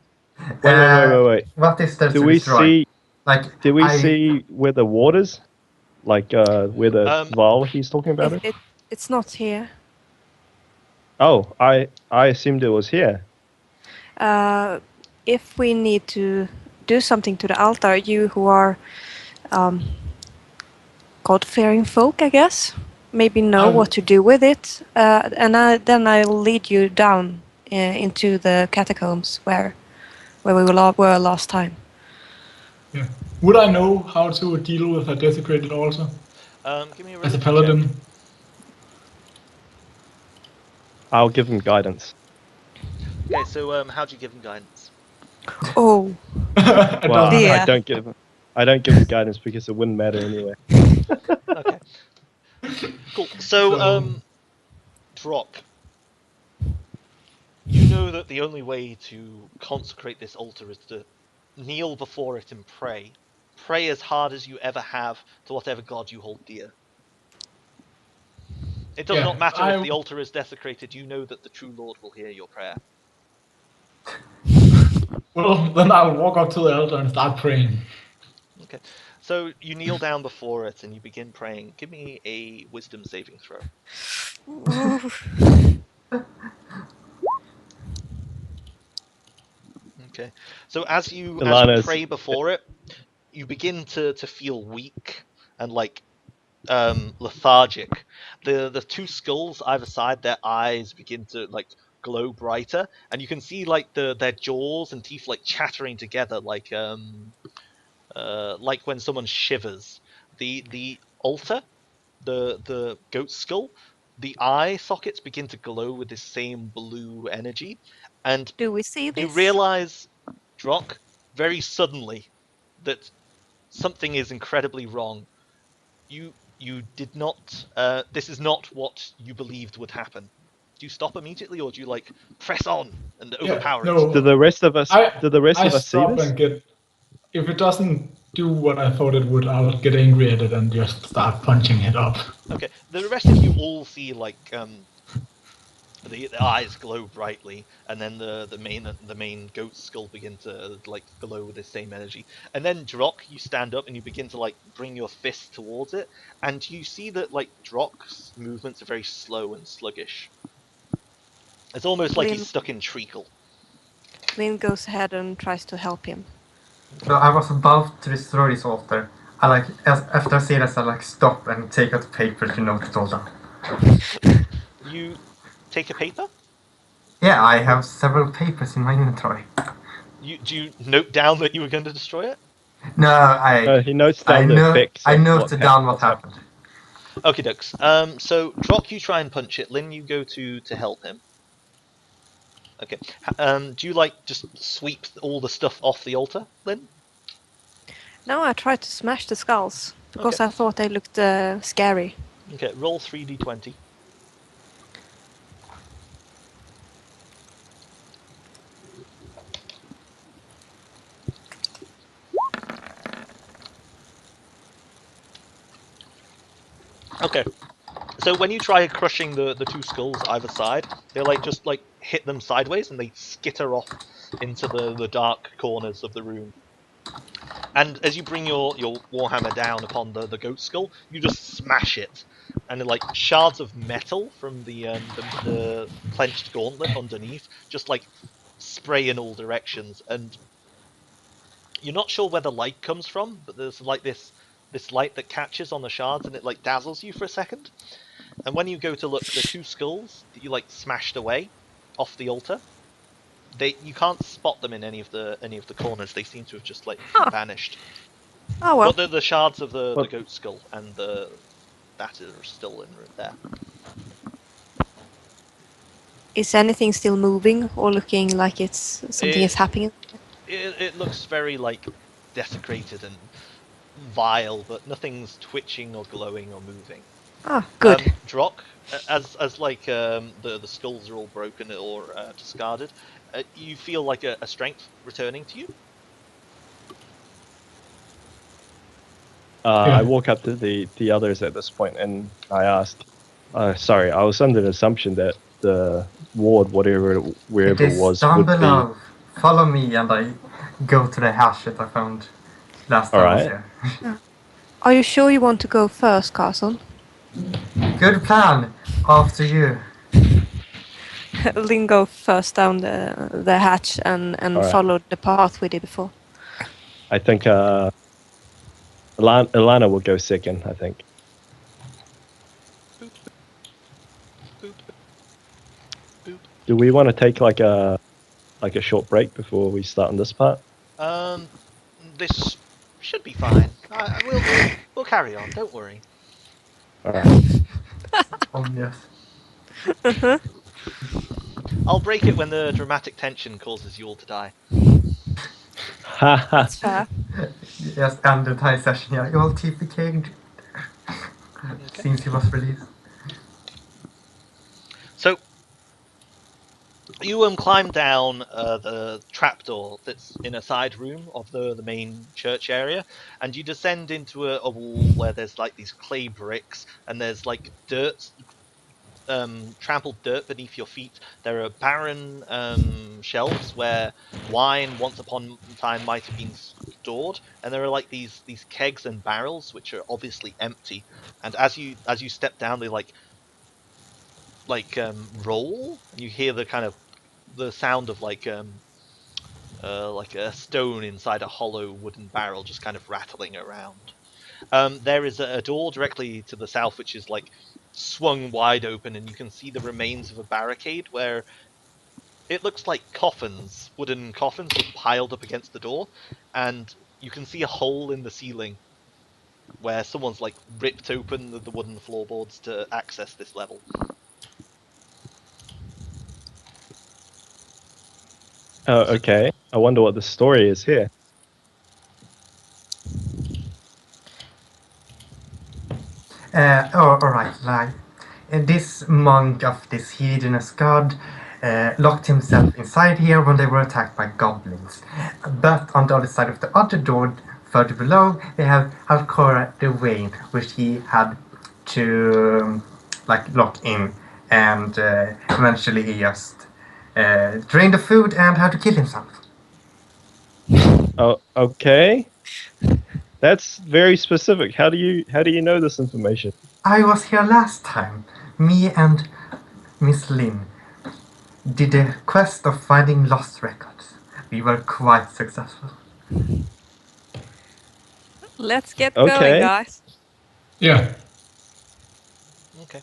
Wait. What is there Do to we destroy? see? Like, Do we see where the water's? Like where the vial he's talking about it? It's not here. Oh, I assumed it was here. If we need to do something to the altar, you who are God-fearing folk, I guess, maybe know what to do with it, and then I'll lead you down into the catacombs where we were last time. Yeah. Would I know how to deal with a desecrated altar Give me a as a religion paladin? check. I'll give him guidance. Okay, so how do you give him guidance? Oh, Well, dear. I don't give him guidance because it wouldn't matter anyway. Okay. Cool. So, Drock, you know that the only way to consecrate this altar is to kneel before it and pray. Pray as hard as you ever have to whatever god you hold dear. It does not matter if the altar is desecrated, you know that the true Lord will hear your prayer. Well, then I'll walk up to the altar and start praying. Okay. So you kneel down before it and you begin praying. Give me a wisdom saving throw. Okay. So as you pray before it, you begin to feel weak and like lethargic. The 2 skulls either side, their eyes begin to like glow brighter, and you can see like their jaws and teeth like chattering together, like when someone shivers. The altar, the goat skull, the eye sockets begin to glow with this same blue energy, and Do we see this? you realize, Drock, very suddenly that something is incredibly wrong. You did not. This is not what you believed would happen. Do you stop immediately, or do you like press on and overpower it? Do the rest of us? Do the rest of us see stop this? and get. If it doesn't do what I thought it would, I'll get angry at it and just start punching it up. Okay. The rest of you all see like the eyes glow brightly, and then the main goat skull begin to like glow with the same energy. And then Drock, you stand up and you begin to like bring your fist towards it, and you see that like Drock's movements are very slow and sluggish. It's almost like he's stuck in treacle. Lynn goes ahead and tries to help him. So I was about to destroy this altar. after I see this, I stop and take out the paper to note it all down. You take a paper. Yeah, I have several papers in my inventory. Do you note down that you were going to destroy it? No, He notes down the effects. I of noted down what happened. Okay, dokes. So Drock, you try and punch it. Lynn, you go to help him. Okay. Do you just sweep all the stuff off the altar, Lynn? No, I tried to smash the skulls because Okay. I thought they looked scary. Okay. Roll 3d20. Okay. So when you try crushing the two skulls either side, they just hit them sideways and they skitter off into the dark corners of the room. And as you bring your warhammer down upon the goat skull, you just smash it, and shards of metal from the clenched gauntlet underneath just spray in all directions. And you're not sure where the light comes from, but there's this light that catches on the shards and it dazzles you for a second. And when you go to look, the two skulls that you smashed away off the altar, you can't spot them in any of the corners. They seem to have just vanished. Oh well. But the shards of the goat skull and that are still in there. Is anything still moving or looking like it's something is happening? It looks very desecrated and vile, but nothing's twitching or glowing or moving. Ah, good. Drock, as the skulls are all broken or discarded, you feel a strength returning to you. I walk up to the others at this point and I asked, sorry, I was under the assumption that the ward, wherever it was, down would below. Follow me and I go to the hash that I found last time I was here. Are you sure you want to go first, Carson? Good plan. After you. Lynn go first down the hatch and follow the path we did before. I think Ilana will go second, I think. Boop. Boop. Boop. Do we want to take a short break before we start on this part? This should be fine. We'll carry on. Don't worry. All right. Yes. I'll break it when the dramatic tension causes you all to die. That's fair. Yes, and the entire session, yeah. You all TPK'd since he was released. So, you climb down the trapdoor that's in a side room of the main church area, and you descend into a wall where there's these clay bricks, and there's dirt, trampled dirt beneath your feet. There are barren shelves where wine once upon a time might have been stored, and there are these kegs and barrels which are obviously empty. And as you step down, they roll, and you hear the sound of a stone inside a hollow wooden barrel just kind of rattling around. There is a door directly to the south which is swung wide open, and you can see the remains of a barricade where it looks like wooden coffins were piled up against the door, and you can see a hole in the ceiling where someone's ripped open the wooden floorboards to access this level. Oh, okay. I wonder what the story is here. Alright, this monk of this hedonist god locked himself inside here when they were attacked by goblins. But on the other side of the other door, further below, they have Alcora the Wayne, which he had to lock in, and eventually he just drained the food and had to kill himself. Oh, okay. That's very specific. How do you know this information? I was here last time. Me and Miss Lynn did a quest of finding lost records. We were quite successful. Let's get Okay. going, guys. Yeah. Okay.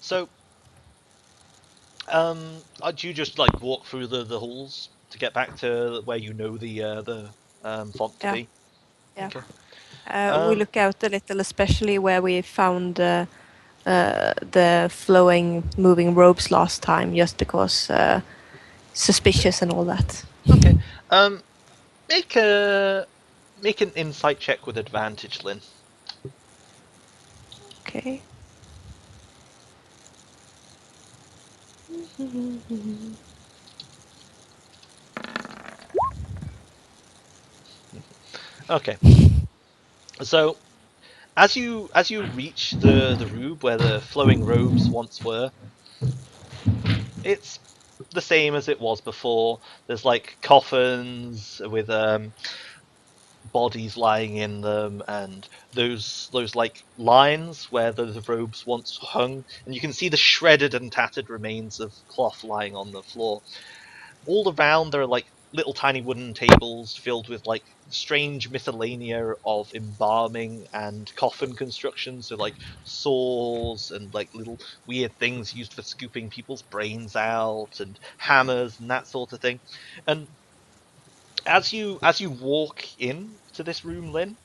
So, do you just like walk through the halls to get back to where you know the font to Yeah. be? Yeah. Okay. We look out a little, especially where we found the flowing, moving robes last time, just because suspicious and all that. Okay. Make an insight check with advantage, Lynn. Okay. Okay. So, as you reach the room where the flowing robes once were, it's the same as it was before. There's like coffins with bodies lying in them, and those like lines where the robes once hung, and you can see the shredded and tattered remains of cloth lying on the floor. All around there are like little tiny wooden tables filled with like strange miscellanea of embalming and coffin construction, so like saws and like little weird things used for scooping people's brains out, and hammers and that sort of thing. And as you walk in to this room, Lynn,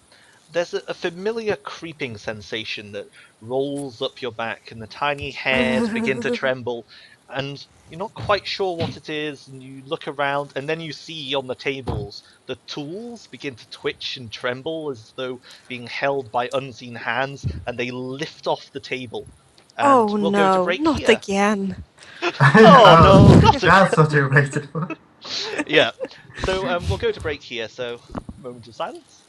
there's a familiar creeping sensation that rolls up your back, and the tiny hairs begin to tremble, and you're not quite sure what it is, and you look around, and then you see on the tables the tools begin to twitch and tremble as though being held by unseen hands, and they lift off the table. And Oh we'll go to no, break not here. again. Oh no, not That's what you waited for. Yeah. So we'll go to break here, so moment of silence.